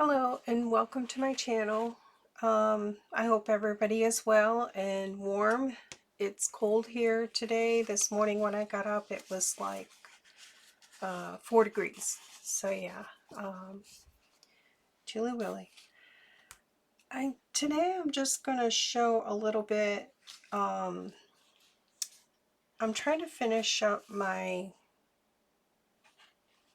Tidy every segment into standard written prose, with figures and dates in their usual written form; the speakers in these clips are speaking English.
Hello and welcome to my channel. I hope everybody is well and warm. It's cold here today. This morning when I got up it was like 4 degrees. So yeah, chilly willy. Today I'm just going to show a little bit. I'm trying to finish up my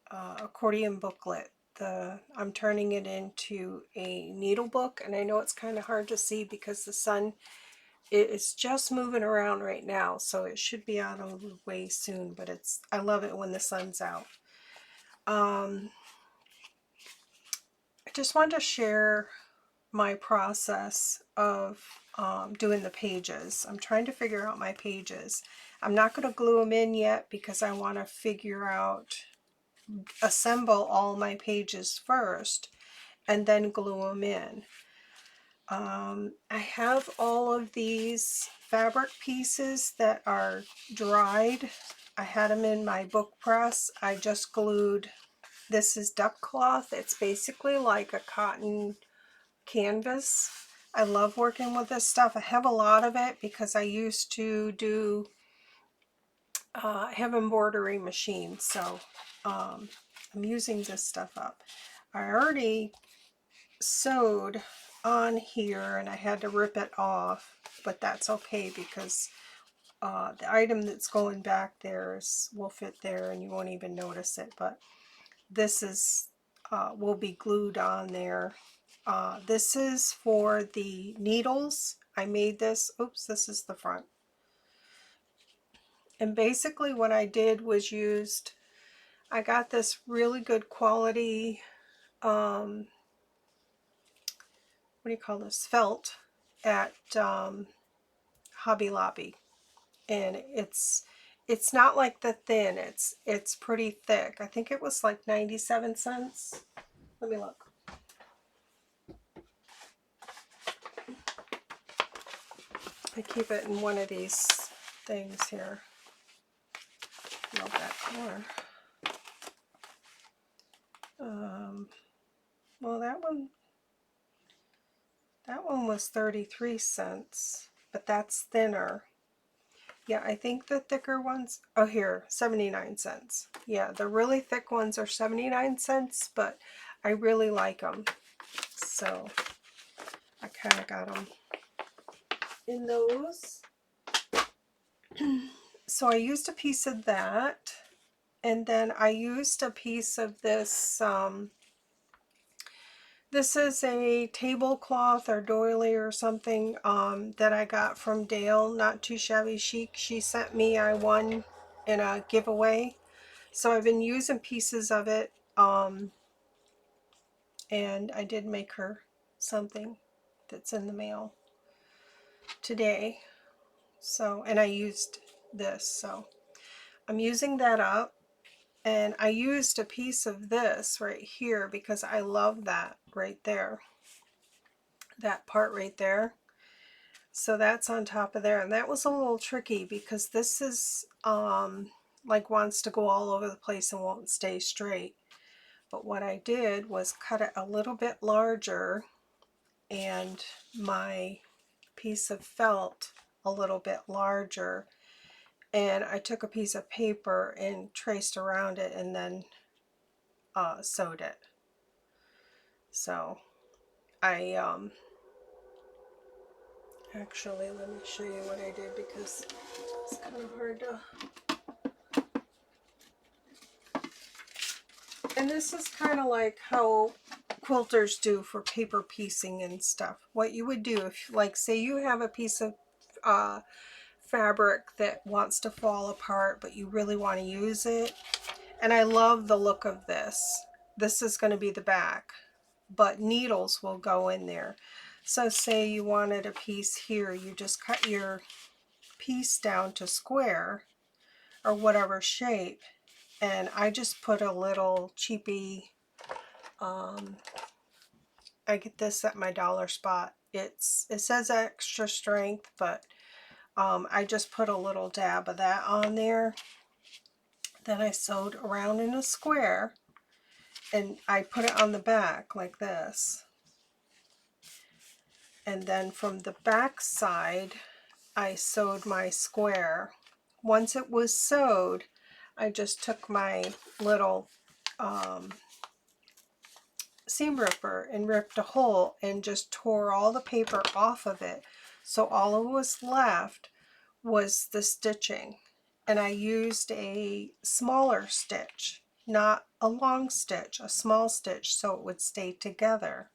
accordion booklet. I'm turning it into a needle book, and I know it's kind of hard to see because the sun is just moving around right now, so it should be out of the way soon, but I love it when the sun's out. I just wanted to share my process of doing the pages. I'm trying to figure out my pages. I'm not going to glue them in yet because I want to assemble all my pages first and then glue them in. I have all of these fabric pieces that are dried. I had them in my book press. I just glued, this is duck cloth. It's basically like a cotton canvas. I love working with this stuff. I have a lot of it because I used to do, I have an embroidery machine, so I'm using this stuff up. I already sewed on here and I had to rip it off, but that's okay because the item that's going back there will fit there and you won't even notice it. But this is will be glued on there. This is for the needles. I made this. Oops, this is the front. And basically what I did was I got this really good quality what do you call this, felt at Hobby Lobby, and it's not like the thin, it's pretty thick. I think it was like 97 cents. Let me look. I keep it in one of these things here. Love that color. Well, that one was 33 cents, but that's thinner. Yeah, I think the thicker ones, oh here, 79 cents. Yeah, the really thick ones are 79 cents, but I really like them. So I kind of got them in those. So I used a piece of that, and then I used a piece of this, this is a tablecloth or doily or something that I got from Dale, Not Too Shabby Chic. She sent me, I won in a giveaway. So I've been using pieces of it, and I did make her something that's in the mail today. So, and I used this, so I'm using that up. And I used a piece of this right here because I love that right there, that part right there. So that's on top of there, and that was a little tricky because this is like wants to go all over the place and won't stay straight. But what I did was cut it a little bit larger and my piece of felt a little bit larger, and I took a piece of paper and traced around it and then sewed it. So I actually, let me show you what I did because it's kind of hard to. And this is kind of like how quilters do for paper piecing and stuff. What you would do if, like, say you have a piece of fabric that wants to fall apart, but you really want to use it. And I love the look of this. This is going to be the back, but needles will go in there. So say you wanted a piece here, you just cut your piece down to square or whatever shape, and I just put a little cheapy, I get this at my dollar spot. It says extra strength, but I just put a little dab of that on there. Then I sewed around in a square, and I put it on the back like this. And then from the back side, I sewed my square. Once it was sewed, I just took my little seam ripper and ripped a hole and just tore all the paper off of it. So all that was left was the stitching. And I used a smaller stitch, not a long stitch, a small stitch, so it would stay together.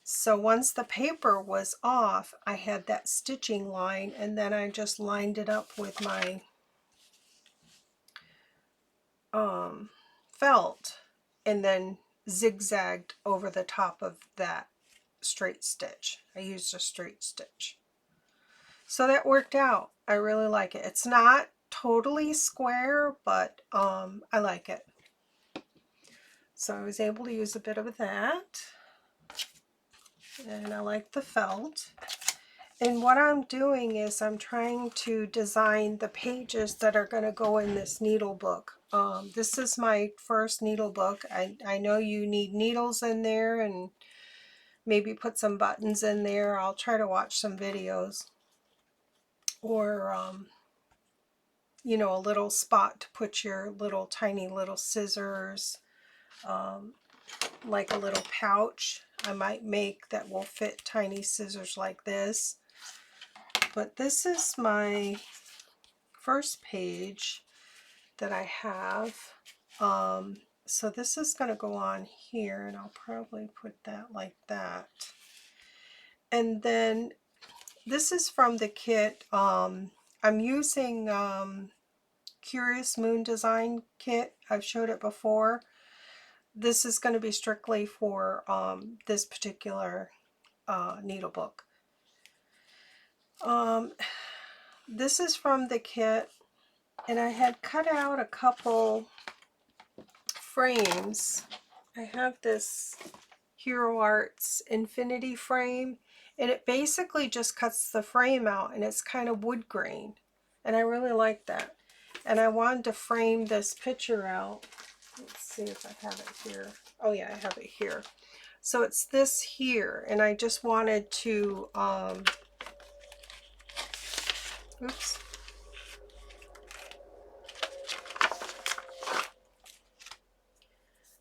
So once the paper was off, I had that stitching line, and then I just lined it up with my felt, and then zigzagged over the top of that straight stitch. I used a straight stitch. So that worked out. I really like it. It's not totally square, but I like it. So I was able to use a bit of that. And I like the felt. And what I'm doing is I'm trying to design the pages that are going to go in this needle book. This is my first needle book. I know you need needles in there and maybe put some buttons in there. I'll try to watch some videos. Or, you know, a little spot to put your little tiny little scissors, like a little pouch I might make that will fit tiny scissors like this. But this is my first page that I have. So this is going to go on here, and I'll probably put that like that. And then this is from the kit. I'm using Curious Moon Design Kit. I've showed it before. This is going to be strictly for this particular needle book. This is from the kit, and I had cut out a couple frames. I have this Hero Arts Infinity frame, and it basically just cuts the frame out, and it's kind of wood grain, and I really like that. And I wanted to frame this picture out. Let's see if I have it here. Oh yeah, I have it here. So it's this here, and I just wanted to oops.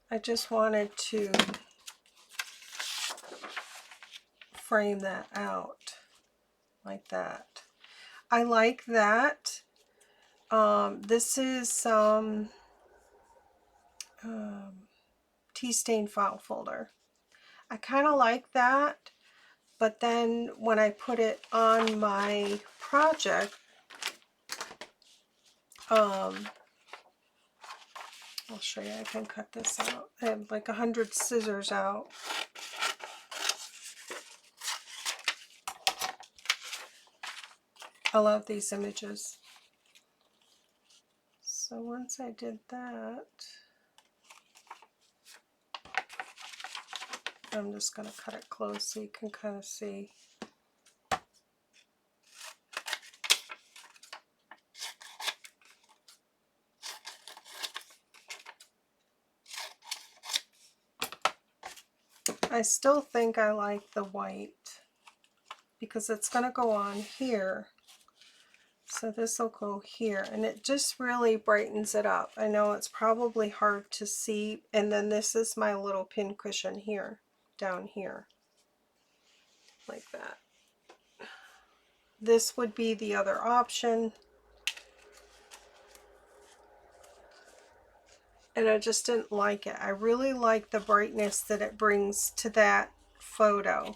I just wanted to frame that out like that. I like that. This is some tea stain file folder. I kind of like that, but then when I put it on my project, I'll show you. I can cut this out. I have like 100 scissors out. I love these images. So once I did that, I'm just going to cut it close so you can kind of see. I still think I like the white because it's going to go on here. So this will go here, and it just really brightens it up. I know it's probably hard to see. And then this is my little pin cushion here, down here, like that. This would be the other option. And I just didn't like it. I really like the brightness that it brings to that photo.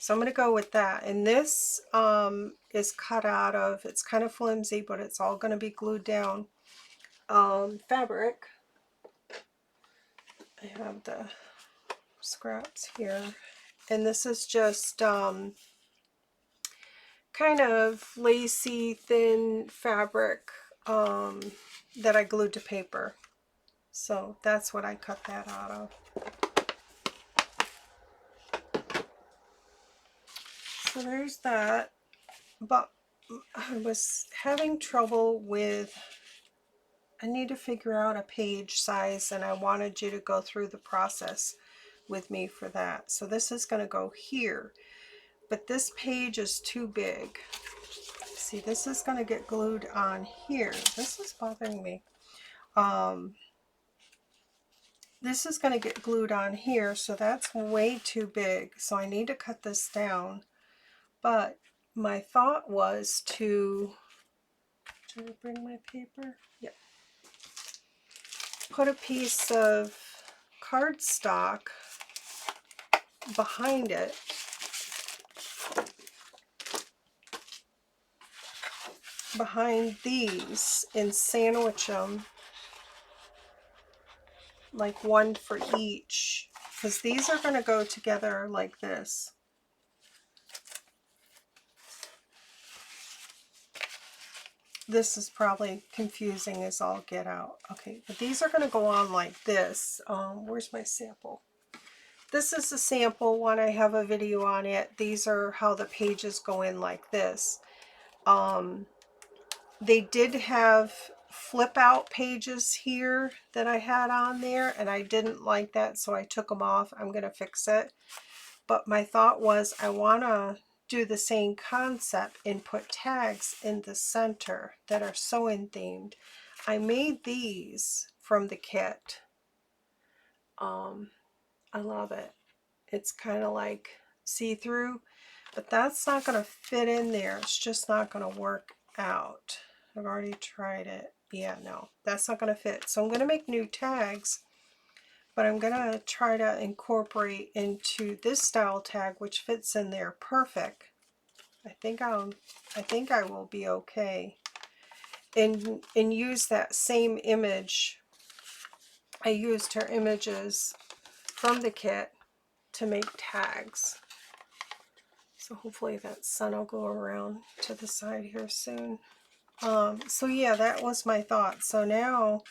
So I'm going to go with that. And this is cut out of, it's kind of flimsy, but it's all going to be glued down fabric. I have the scraps here. And this is just kind of lacy, thin fabric that I glued to paper. So that's what I cut that out of. So there's that. But I was having trouble with I need to figure out a page size, and I wanted you to go through the process with me for that. So this is going to go here, but this page is too big. See, this is going to get glued on here. This is bothering me. This is going to get glued on here, so that's way too big. So I need to cut this down. But my thought was to, did I bring my paper? Yep. Put a piece of cardstock behind it, behind these, and sandwich them like one for each, because these are going to go together like this. This is probably confusing as all get out. Okay, but these are going to go on like this. Where's my sample? This is the sample one. I have a video on it. These are how the pages go in like this. They did have flip out pages here that I had on there, and I didn't like that, so I took them off. I'm going to fix it. But my thought was I want to do the same concept and put tags in the center that are sewing themed. I made these from the kit. I love it. It's kind of like see-through, but that's not going to fit in there. It's just not going to work out. I've already tried it. Yeah, no, that's not going to fit. So I'm going to make new tags, but I'm going to try to incorporate into this style tag, which fits in there perfect. I think I will be okay. And use that same image. I used her images from the kit to make tags. So hopefully that sun will go around to the side here soon. So yeah, that was my thought. So now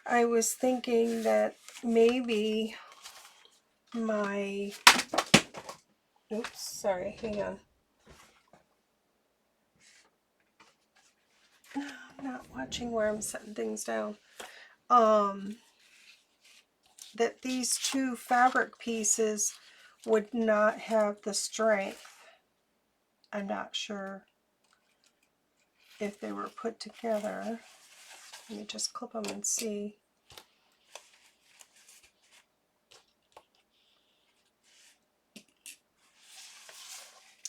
I was thinking that maybe my, oops, sorry, hang on. I'm not watching where I'm setting things down. That these two fabric pieces would not have the strength. I'm not sure if they were put together. Let me just clip them and see.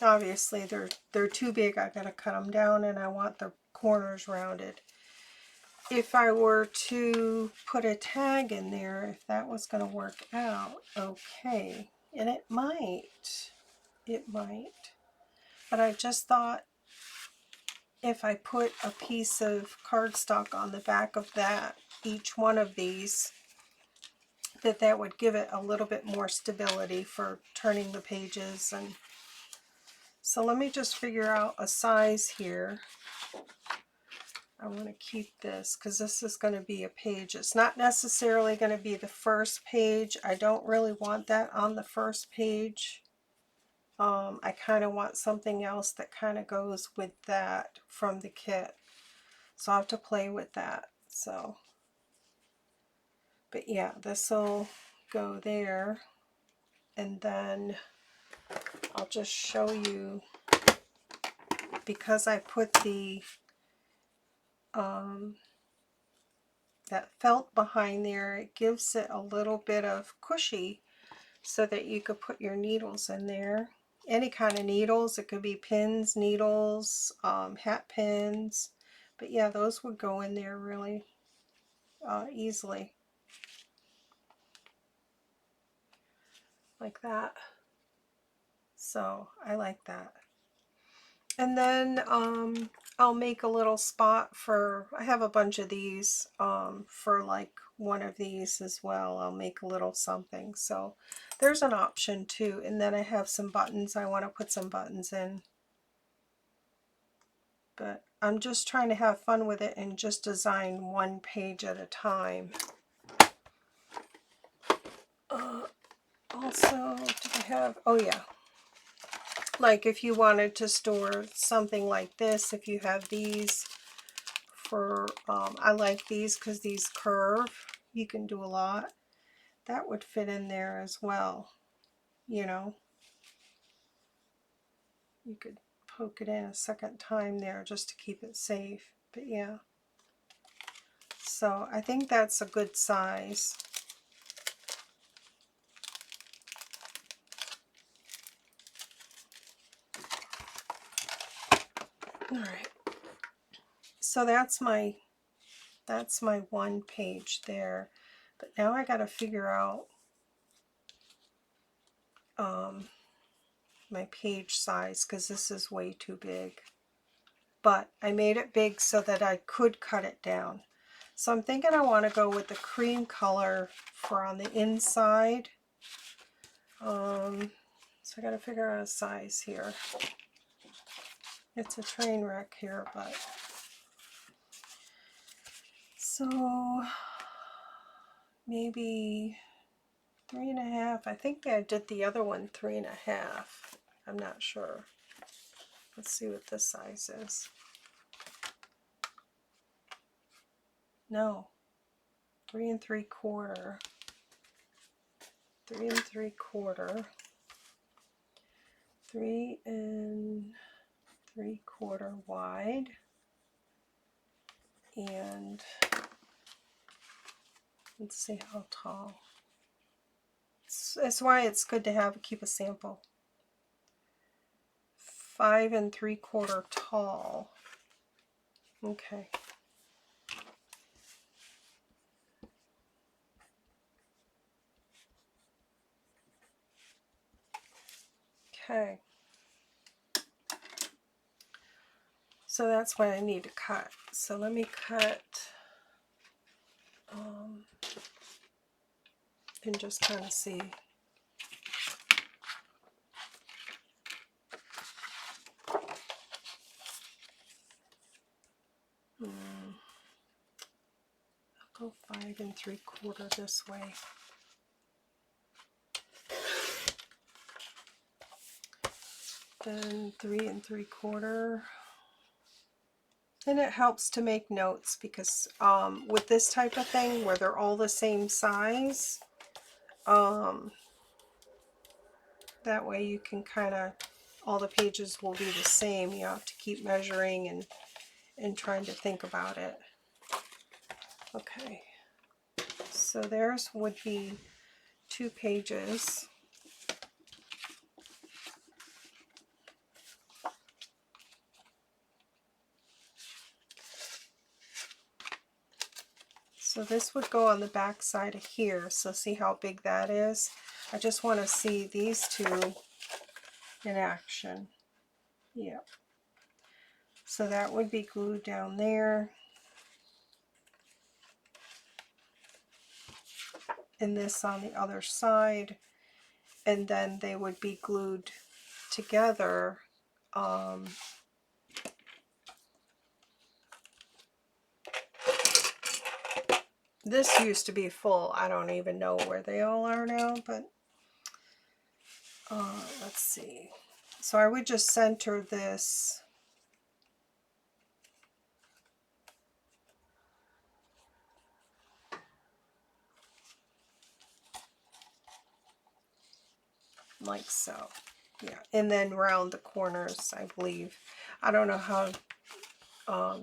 Obviously they're too big. I gotta cut them down, and I want the corners rounded. If I were to put a tag in there, if that was going to work out, okay. And it might. But I just thought if I put a piece of cardstock on the back of that, each one of these, that would give it a little bit more stability for turning the pages. And so let me just figure out a size here. I want to keep this because this is going to be a page. It's not necessarily going to be the first page. I don't really want that on the first page. I kind of want something else that kind of goes with that from the kit. So I'll have to play with that. So, but yeah, this will go there. And then I'll just show you, because I put the that felt behind there, it gives it a little bit of cushy so that you could put your needles in there. Any kind of needles. It could be pins, needles, hat pins. But yeah, those would go in there really easily. Like that. So I like that. And then I'll make a little spot for, I have a bunch of these for like one of these as well. I'll make a little something. So there's an option too. And then I have some buttons. I want to put some buttons in. But I'm just trying to have fun with it and just design one page at a time. Also, do I have, oh yeah. Like if you wanted to store something like this, if you have these for, I like these because these curve. You can do a lot. That would fit in there as well. You know, you could poke it in a second time there just to keep it safe. But yeah. So I think that's a good size. All right. So that's my one page there. But now I got to figure out my page size because this is way too big. But I made it big so that I could cut it down. So I'm thinking I want to go with the cream color for on the inside. So I got to figure out a size here. It's a train wreck here, but so maybe 3.5. I think I did the other one 3.5. I'm not sure. Let's see what this size is. No, 3 3/4. 3 3/4. 3 3/4 wide. And let's see how tall. That's why it's good to keep a sample. 5 3/4 tall. Okay. Okay. So that's what I need to cut. So let me cut and just kind of see. I'll go 5 3/4 this way. Then 3 3/4. And it helps to make notes because with this type of thing where they're all the same size, that way you can kind of, all the pages will be the same. You have to keep measuring and trying to think about it. Okay, so theirs would be 2 pages. So this would go on the back side of here. So see how big that is? I just want to see these two in action. Yep. So that would be glued down there. And this on the other side. And then they would be glued together. This used to be full. I don't even know where they all are now, but let's see. So I would just center this like so. Yeah, and then round the corners, I believe. I don't know how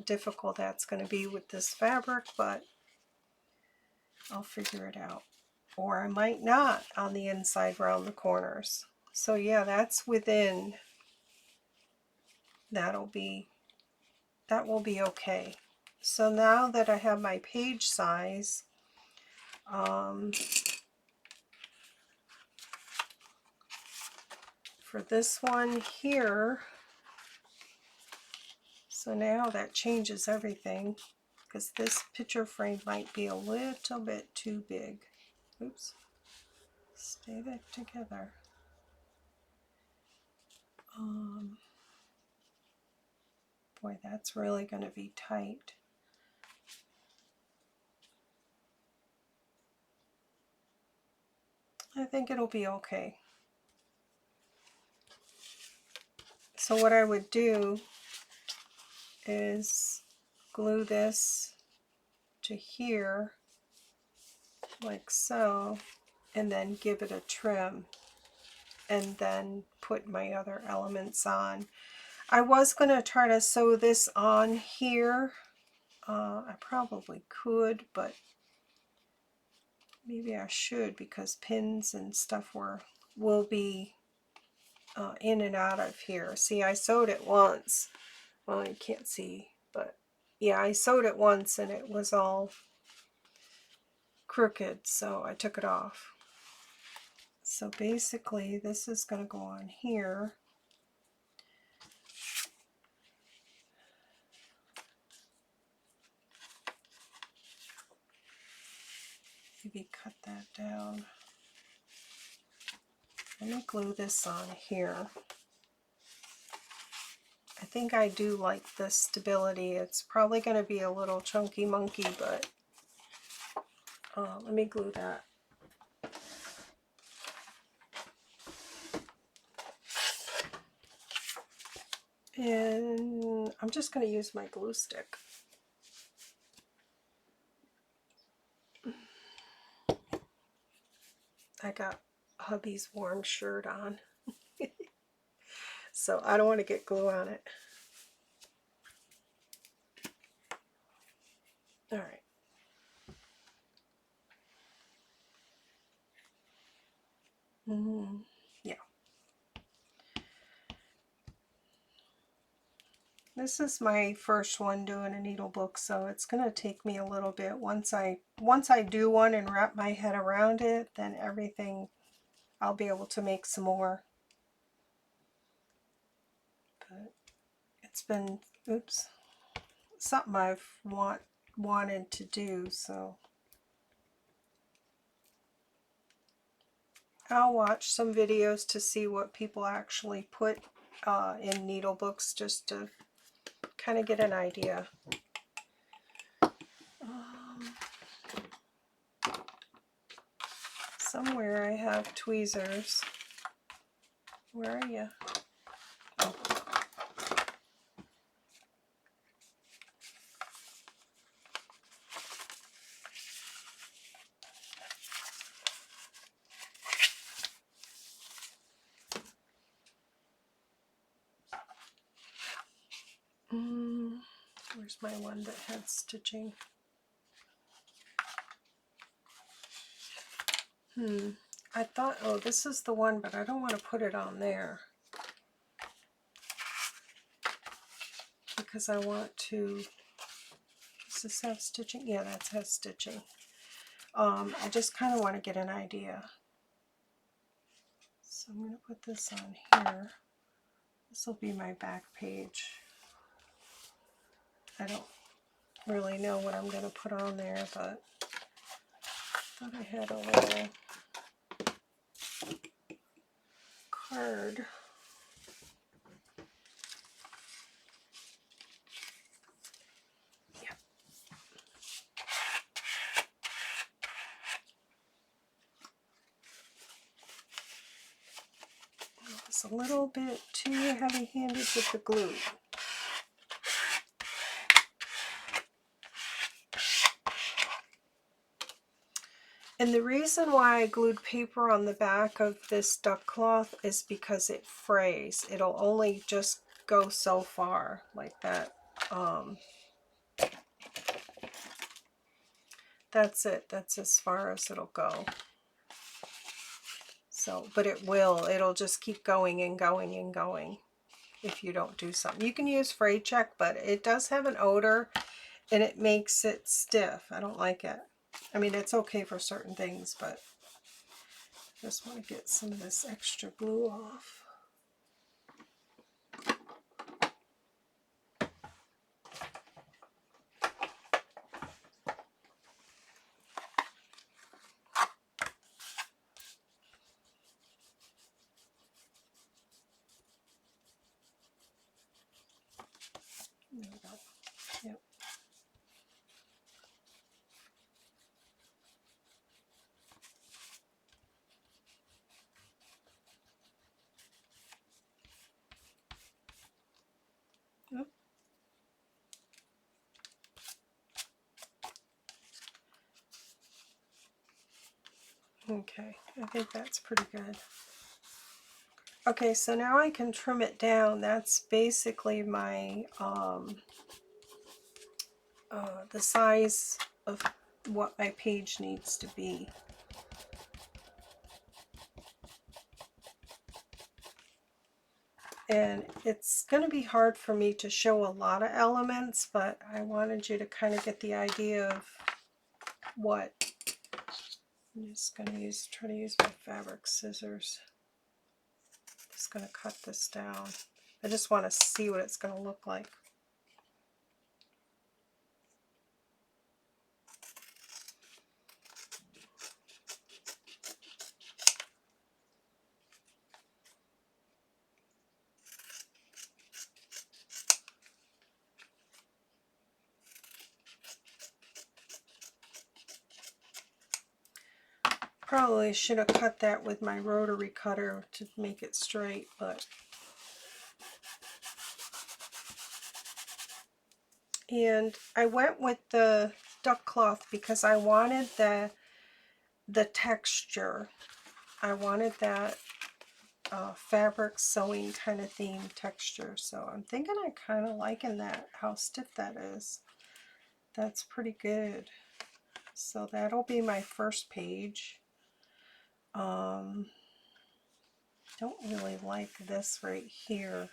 difficult that's going to be with this fabric, but I'll figure it out. Or I might not on the inside round the corners. So yeah, that's within, that will be okay. So now that I have my page size, for this one here, so now that changes everything because this picture frame might be a little bit too big. Oops, stay back together. Boy, that's really going to be tight. I think it'll be okay. So what I would do is glue this to here like so, and then give it a trim, and then put my other elements on. I was going to try to sew this on here. I probably could, but maybe I should, because pins and stuff will be in and out of here. See, I sewed it once. Well, you can't see, but yeah, I sewed it once and it was all crooked, so I took it off. So basically this is going to go on here. Maybe cut that down. Let me glue this on here. I think I do like the stability. It's probably going to be a little chunky monkey, but let me glue that. And I'm just going to use my glue stick. I got hubby's warm shirt on, so I don't want to get glue on it. All right. Yeah. This is my first one doing a needle book, so it's going to take me a little bit. Once I do one and wrap my head around it, then everything, I'll be able to make some more. But it's been, oops, something I've wanted to do, so I'll watch some videos to see what people actually put in needle books, just to kind of get an idea. Somewhere I have tweezers. Where are you? Oh. Where's my one that had stitching? I thought, oh, this is the one, but I don't want to put it on there, because I want to, does this have stitching? Yeah, that has stitching. I just kind of want to get an idea. So I'm going to put this on here. This will be my back page. I don't really know what I'm going to put on there, but I thought I had a little card. Yeah. It's a little bit too heavy-handed with the glue. And the reason why I glued paper on the back of this duck cloth is because it frays. It'll only just go so far, like that. That's it. That's as far as it'll go. So, but it'll just keep going and going and going if you don't do something. You can use fray check, but it does have an odor and it makes it stiff. I don't like it. I mean, it's okay for certain things, but I just want to get some of this extra glue off. There we go. Yep. Okay, I think that's pretty good. Okay, so now I can trim it down. That's basically my the size of what my page needs to be. And it's going to be hard for me to show a lot of elements, but I wanted you to kind of get the idea of what. I'm just going to try to use my fabric scissors. Just going to cut this down. I just want to see what it's going to look like. Probably should have cut that with my rotary cutter to make it straight, but and I went with the duck cloth because I wanted the texture. I wanted that fabric sewing kind of theme texture. So I'm thinking I kind of liking that, how stiff that is. That's pretty good. So that'll be my first page. Don't really like this right here.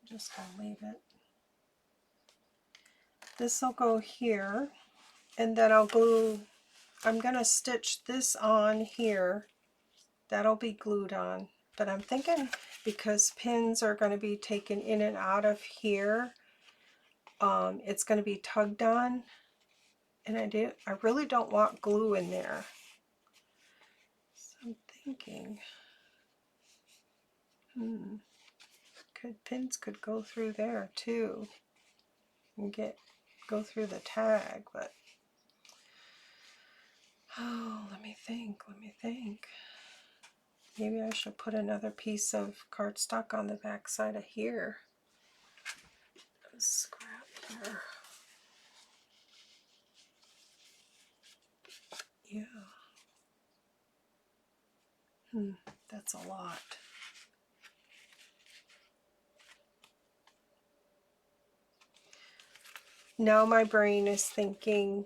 I'm just gonna leave it. This will go here, and then I'll glue. I'm gonna stitch this on here. That'll be glued on. But I'm thinking because pins are going to be taken in and out of here, it's going to be tugged on, and I really don't want glue in there. So I'm thinking, pins could go through there too and go through the tag, but let me think. Maybe I should put another piece of cardstock on the back side of here. Scrap here. Yeah. That's a lot. Now my brain is thinking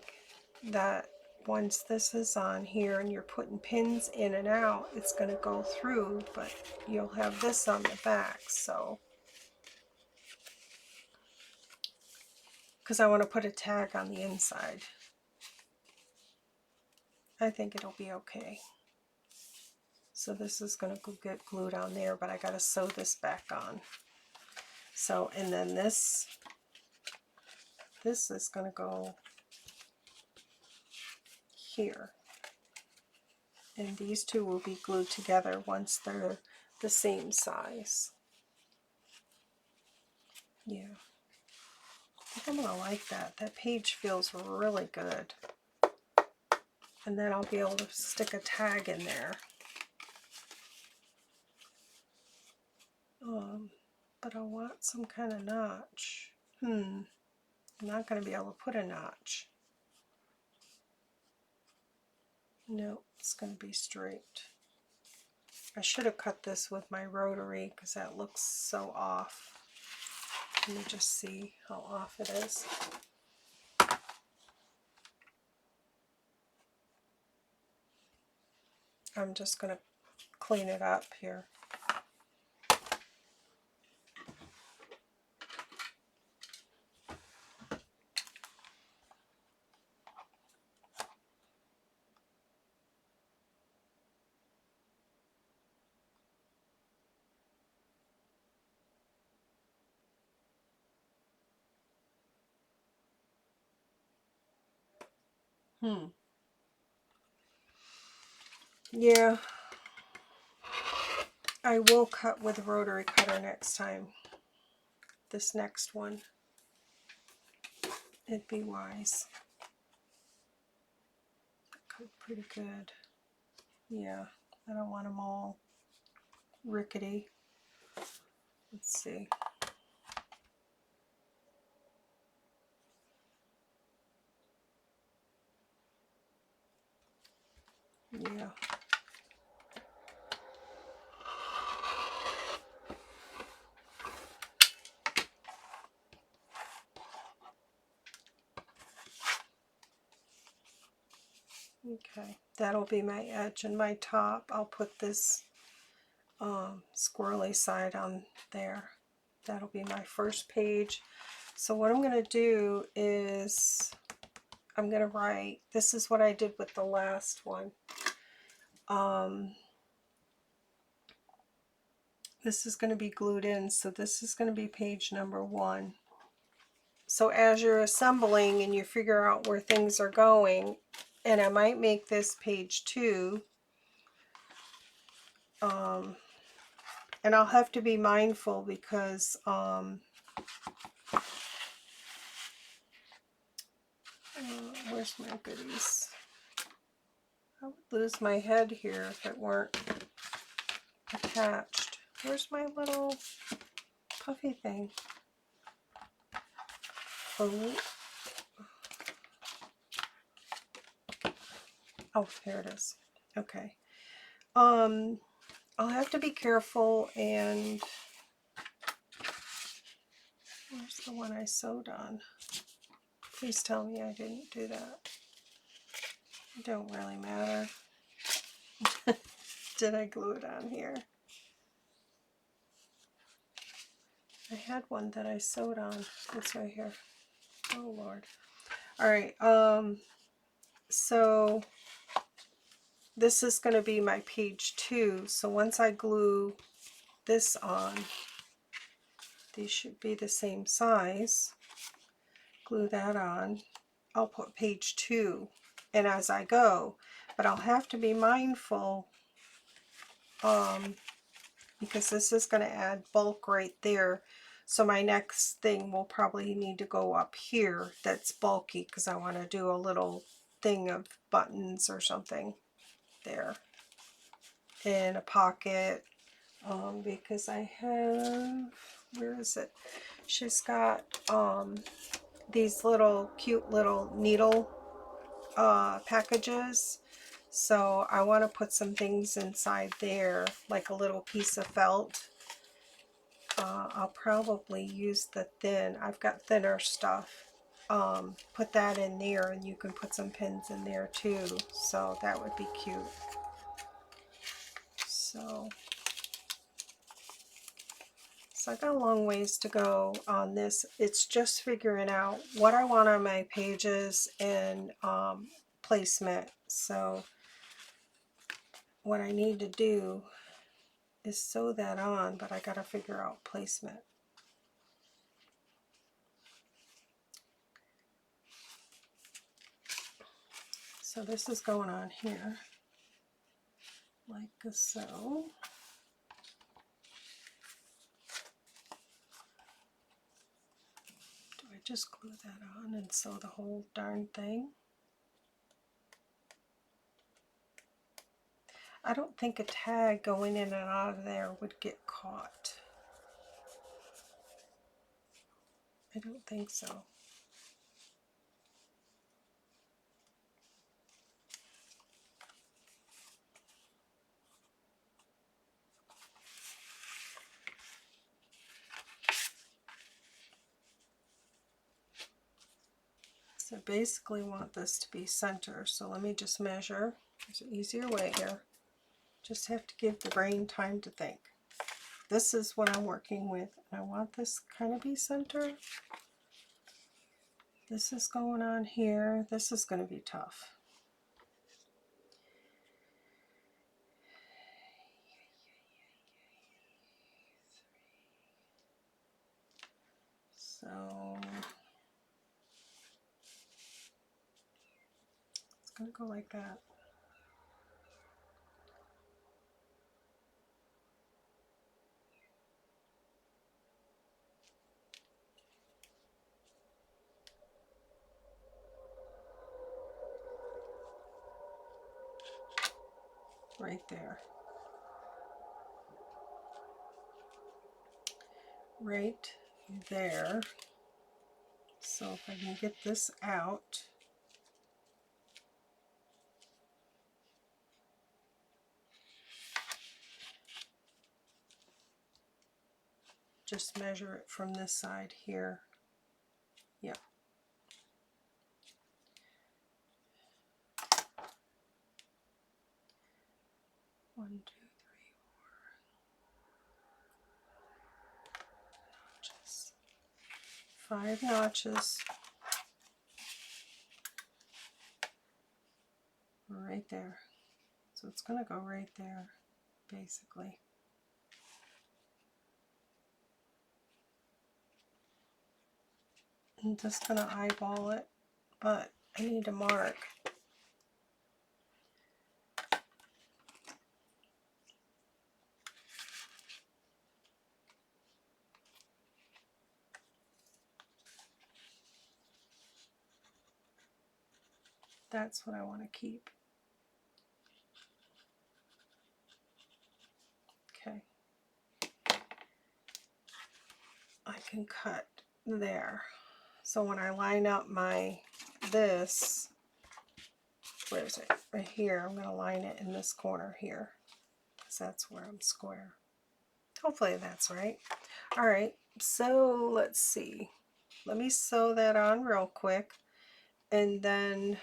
that once this is on here and you're putting pins in and out, it's going to go through, but you'll have this on the back, so. Because I want to put a tag on the inside. I think it'll be okay. So this is going to get glued on there, but I got to sew this back on. So, and then this is going to go here. And these two will be glued together once they're the same size. Yeah. I think I'm going to like that. That page feels really good. And then I'll be able to stick a tag in there. But I want some kind of notch. I'm not going to be able to put a notch. No, it's going to be straight. I should have cut this with my rotary because that looks so off. Let me just see how off it is. I'm just going to clean it up here. Yeah, I will cut with a rotary cutter next time. This next one. It'd be wise. Cut pretty good. Yeah, I don't want them all rickety. Let's see. Yeah. Okay, that'll be my edge and my top. I'll put this squirrely side on there. That'll be my first page. So what I'm going to do is I'm going to write, this is what I did with the last one. This is going to be glued in, so this is going to be page number 1. So as you're assembling and you figure out where things are going, and I might make this page 2, and I'll have to be mindful because where's my goodies? I would lose my head here if it weren't attached. Where's my little puffy thing? Oh, oh, here it is. Okay. I'll have to be careful, and where's the one I sewed on? Please tell me I didn't do that. It don't really matter. Did I glue it on here? I had one that I sewed on. It's right here. Oh Lord. All right. So this is going to be my page 2. So once I glue this on, these should be the same size. Glue that on. I'll put page 2, and as I go, but I'll have to be mindful because this is going to add bulk right there. So my next thing will probably need to go up here that's bulky because I want to do a little thing of buttons or something there in a pocket, because I have, where is it? She's got these little cute little needle packages, so I want to put some things inside there, like a little piece of felt. I'll probably use the thin, I've got thinner stuff. Put that in there, and you can put some pins in there too, so that would be cute. So I got a long ways to go on this. It's just figuring out what I want on my pages and placement. So what I need to do is sew that on, but I got to figure out placement. So this is going on here, like so. Do I just glue that on and sew the whole darn thing? I don't think a tag going in and out of there would get caught. I don't think so. So basically want this to be center. So let me just measure. There's an easier way here. Just have to give the brain time to think. This is what I'm working with. I want this kind of be center. This is going on here. This is going to be tough. So it's going to go like that. Right there. Right there. So if I can get this out. just measure it from this side here. Yep. One, two, three, four notches. 5 notches. Right there. So it's going to go right there, basically. I'm just going to eyeball it, but I need to mark. That's what I want to keep. Okay. I can cut there. So when I line up my this, where is it? Right here. I'm going to line it in this corner here, because that's where I'm square. Hopefully that's right. All right, so let's see. Let me sew that on real quick, and then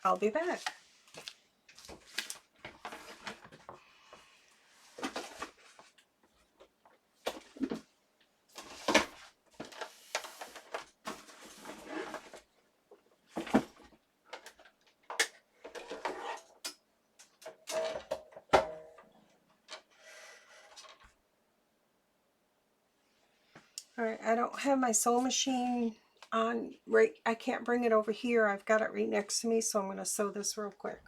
I'll be back. All right, I don't have my sewing machine on right. I can't bring it over here. I've got it right next to me, so I'm going to sew this real quick.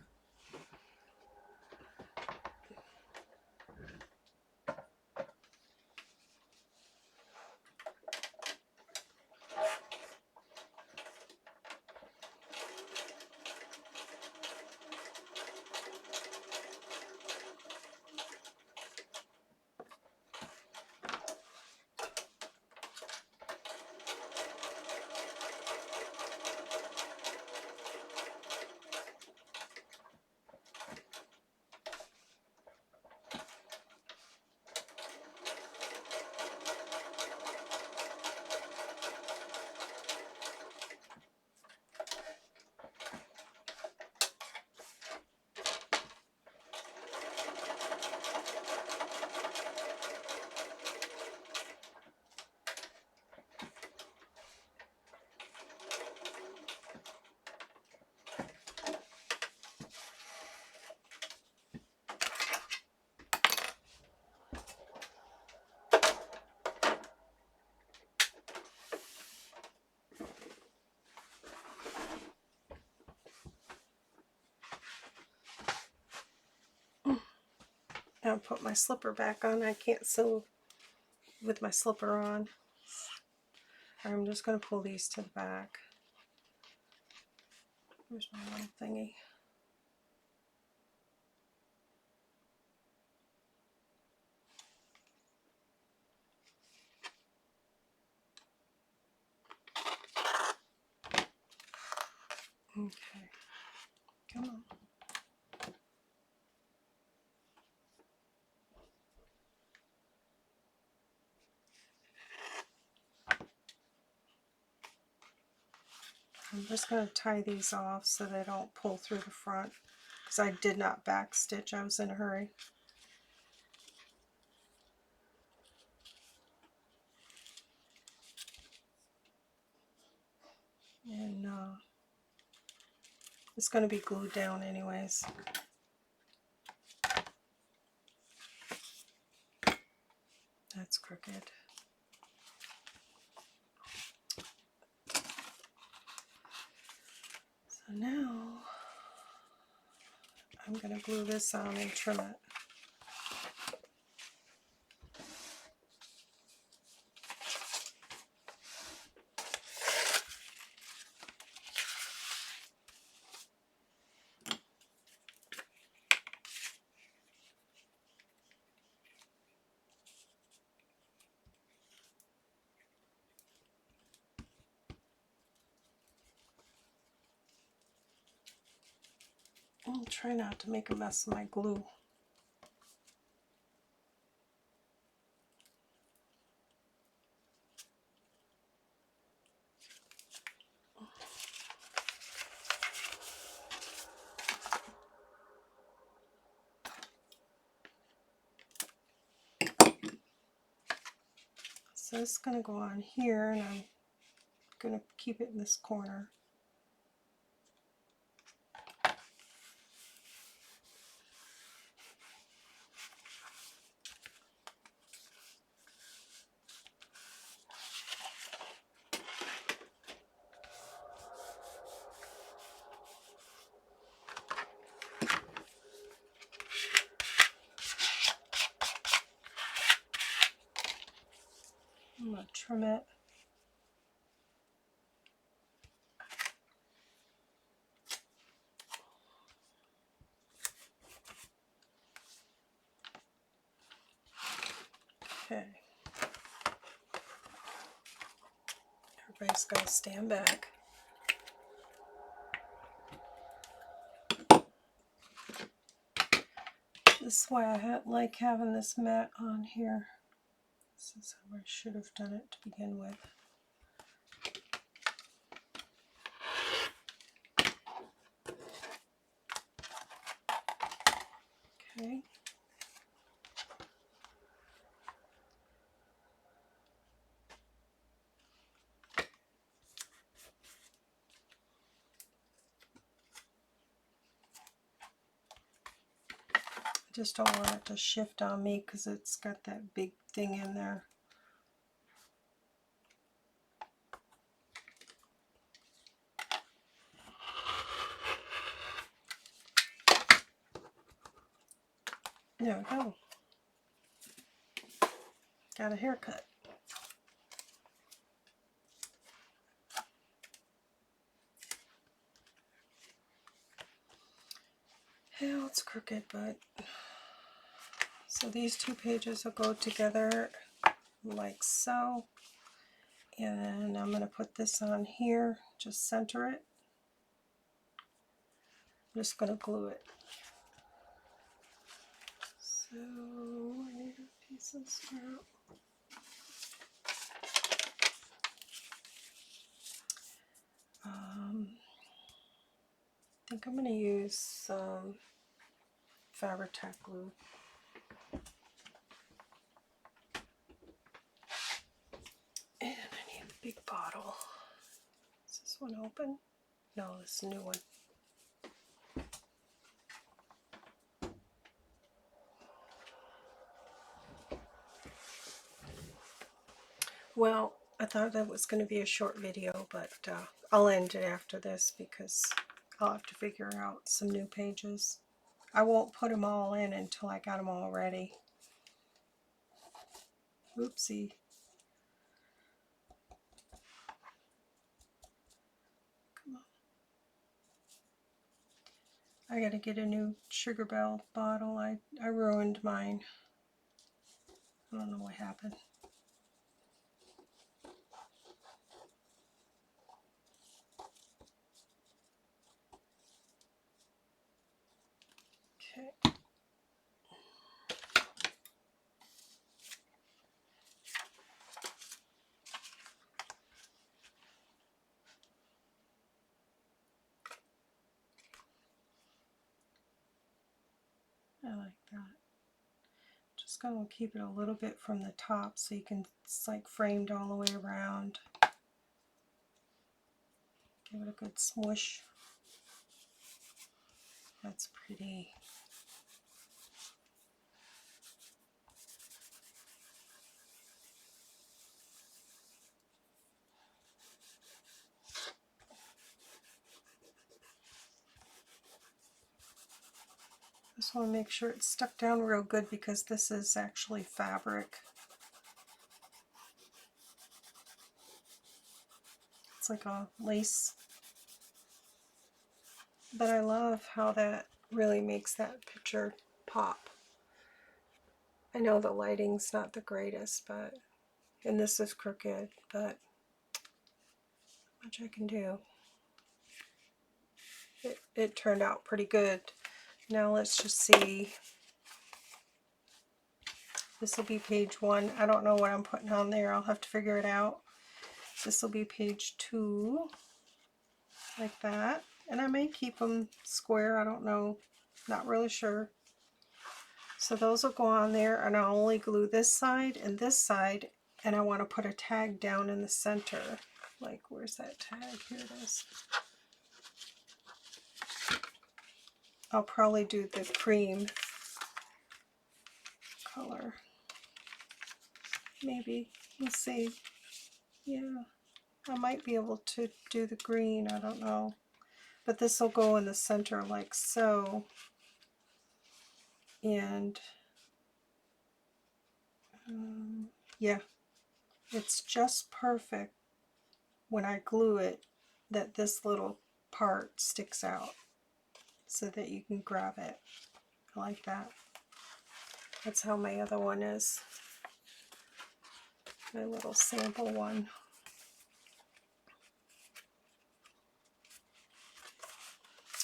I'll put my slipper back on. I can't sew with my slipper on. I'm just going to pull these to the back. Here's my little thingy. Okay, come on. I'm just going to tie these off so they don't pull through the front, because I did not back stitch. I was in a hurry. And it's going to be glued down anyways. That's crooked. So now I'm going to glue this on and trim it. I'll try not to make a mess of my glue. So this is going to go on here, and I'm going to keep it in this corner. I'm going to trim it. Okay. Everybody's got to stand back. This is why I like having this mat on here. This is how I should have done it to begin with. Okay. I just don't want it to shift on me because it's got that big thing in there. There we go. Got a haircut. Hell, it's crooked, but so these two pages will go together like so. And then I'm going to put this on here, just center it. I'm just going to glue it. So I need a piece of scrap. I think I'm going to use some Fabri-Tac glue. And I need a big bottle. Is this one open? No, this is a new one. Well, I thought that was going to be a short video, but I'll end it after this because I'll have to figure out some new pages. I won't put them all in until I got them all ready. Oopsie. Come on. I gotta get a new Sugar Bell bottle. I ruined mine. I don't know what happened. Okay. I like that. Just gonna keep it a little bit from the top so you can, it's like framed all the way around. Give it a good smush. That's pretty. Just want to make sure it's stuck down real good because this is actually fabric. It's like a lace. But I love how that really makes that picture pop. I know the lighting's not the greatest, but, and this is crooked, but not much I can do. It turned out pretty good. Now let's just see. This will be page 1. I don't know what I'm putting on there. I'll have to figure it out. This will be page 2, like that. And I may keep them square. I don't know. Not really sure. So those will go on there, and I'll only glue this side and this side, and I want to put a tag down in the center. Like, where's that tag? Here it is. I'll probably do the cream color. Maybe. We'll see. Yeah. I might be able to do the green. I don't know. But this will go in the center like so. And yeah, it's just perfect when I glue it that this little part sticks out so that you can grab it. I like that. That's how my other one is. My little sample one.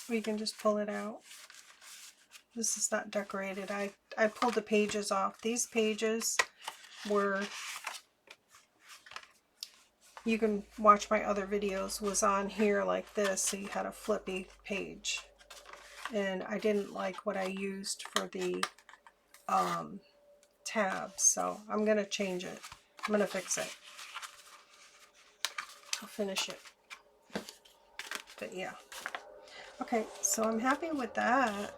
We can just pull it out. This is not decorated. I pulled the pages off. These pages were, you can watch my other videos, was on here like this, so you had a flippy page. And I didn't like what I used for the tabs, so I'm going to change it. I'm going to fix it. I'll finish it. But yeah. Okay, so I'm happy with that.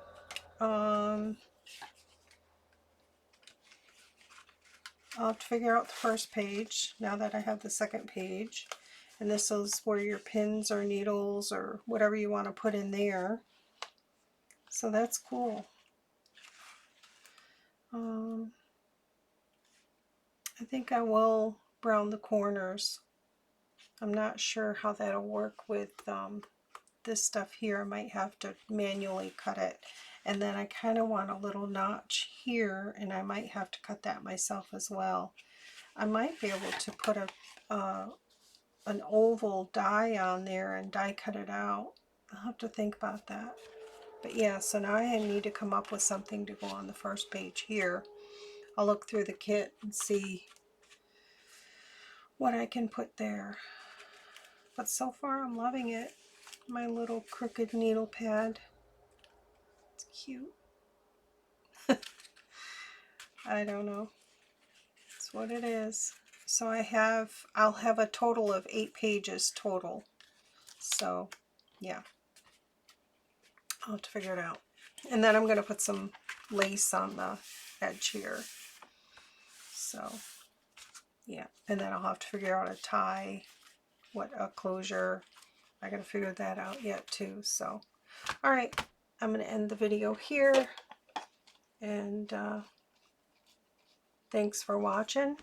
I'll have to figure out the first page now that I have the second page. And this is where your pins or needles or whatever you want to put in there. So that's cool. I think I will brown the corners. I'm not sure how that'll work with this stuff here. I might have to manually cut it. And then I kind of want a little notch here, and I might have to cut that myself as well. I might be able to put an oval die on there and die cut it out. I'll have to think about that. But yeah, so now I need to come up with something to go on the first page here. I'll look through the kit and see what I can put there. But so far I'm loving it. My little crooked needle pad. It's cute. I don't know. It's what it is. So I'll have a total of 8 pages total. So yeah, I'll have to figure it out. And then I'm going to put some lace on the edge here. So yeah, and then I'll have to figure out a tie, what a closure. I got to figure that out yet too. So all right, I'm going to end the video here. And thanks for watching.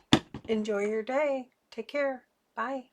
Enjoy your day. Take care. Bye.